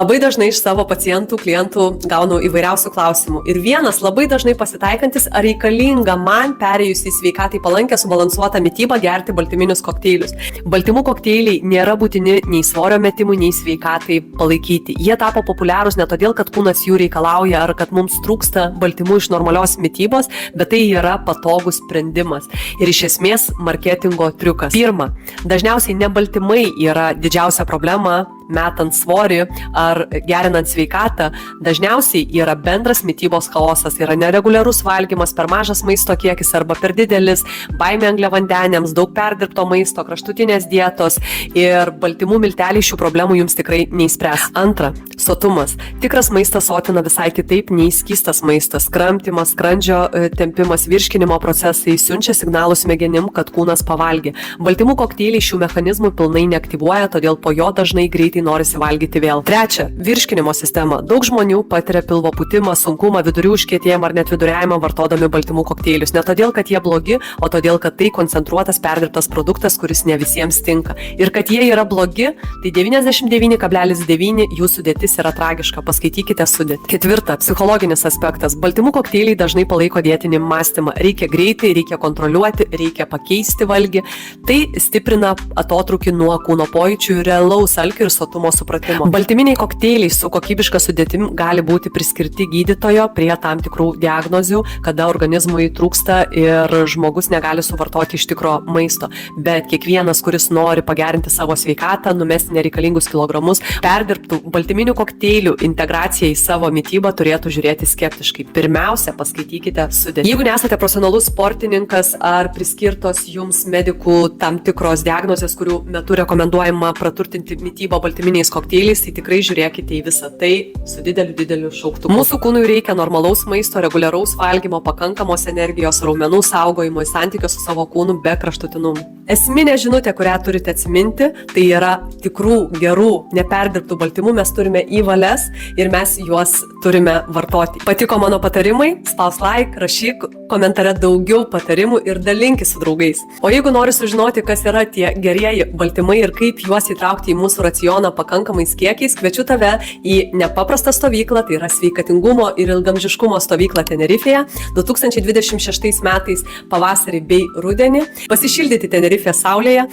Labai dažnai iš savo pacientų, klientų gaunu įvairiausių klausimų. Ir vienas labai dažnai pasitaikantis, ar reikalinga man perėjus į sveikatai palankę subalansuotą mitybą gerti baltyminius kokteilius. Baltymų kokteiliai nėra būtini nei svorio metimui, nei sveikatai palaikyti. Jie tapo populiarūs ne todėl, kad kūnas jų reikalauja ar kad mums trūksta baltymų iš normalios mitybos, bet tai yra patogus sprendimas. Ir iš esmės marketingo triukas. Pirma, dažniausiai ne baltymai yra didžiausia problema metant svorį ar gerinant sveikatą, dažniausiai yra bendras mitybos chaosas, yra nereguliarus valgymas, per mažas maisto kiekis arba per didelis, baimė angliavandeniams, daug perdirbto maisto, kraštutinės dietos ir baltymų milteliai šių problemų jums tikrai neįspręs. Antra, sotumas. Tikras maistas sotina visai kitaip nei skystas maistas. Kramtymas, skrandžio tempimas, virškinimo procesai siunčia signalus smegenim, kad kūnas pavalgė. Baltymų kokteiliai šių mechanizmų pilnai neaktyvuoja, todėl po jo dažnai greitai norisi valgyti vėl. Trečia, virškinimo sistema. Daug žmonių patiria pilvo pūtimą, sunkumą, vidurių užkietėjimą ar net viduriavimą vartodami baltymų kokteilius. Ne todėl, kad jie blogi, o todėl, kad tai koncentruotas perdirbtas produktas, kuris ne visiems tinka. Ir kad jie yra blogi, tai 99,9 jų sudėtis yra tragiška. Paskaitykite sudėtį. Ketvirta, psichologinis aspektas. Baltymų kokteiliai dažnai palaiko dietinį mąstymą. Reikia greitai, reikia kontroliuoti, reikia pakeisti valgį. Tai stiprina atotrūkį nuo kūno pojūčių, realaus alkio ir sotumo supratimo. Baltyminiai kokteiliai su kokybiška sudėtim gali būti priskirti gydytojo prie tam tikrų diagnozių, kada organizmui trūksta ir žmogus negali suvartoti iš tikro maisto. Bet kiekvienas, kuris nori pagerinti savo sveikatą, numesti nereikalingus kilogramus, perdirbtų baltyminių kokteilių integraciją į savo mitybą turėtų žiūrėti skeptiškai. Pirmiausia, paskaitykite sudėtį. Jeigu nesate profesionalus sportininkas ar priskirtos jums medikų tam tikros diagnozės, kurių metu rekomenduojama praturtinti mitybą baltyminiais kokteiliais, tai tikrai žiūrėkite į visą tai su dideliu šauktuku. Mūsų kūnui reikia normalaus maisto, reguliaraus valgymo, pakankamos energijos, raumenų saugojimo, santykio su savo kūnu be kraštutinumų. Esminė žinutė, kurią turite atsiminti, tai yra tikrų, gerų, neperdirbtų baltymų mes turime į valias ir mes juos turime vartoti. Patiko mano patarimai? Spausk like, rašyk komentare daugiau patarimų ir dalinkis su draugais. O jeigu nori sužinoti, kas yra tie gerieji baltymai ir kaip juos įtraukti į mūsų racioną pakankamais kiekiais, kviečiu tave į nepaprastą stovyklą, tai yra sveikatingumo ir ilgamžiškumo stovyklą Tenerifėje 2026 metais pavasarį bei rudenį, pasišildyti Tenerifės saulėje,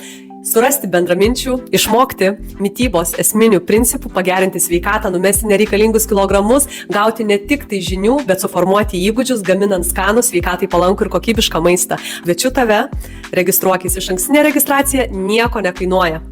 surasti bendraminčių, išmokti mitybos esminių principų, pagerinti sveikatą, numesti nereikalingus kilogramus, gauti ne tik tai žinių, bet suformuoti įgūdžius, gaminant skanų, sveikatai palankų ir kokybišką maistą. Kviečiu tave, registruokis, išankstinė registracija nieko nekainuoja.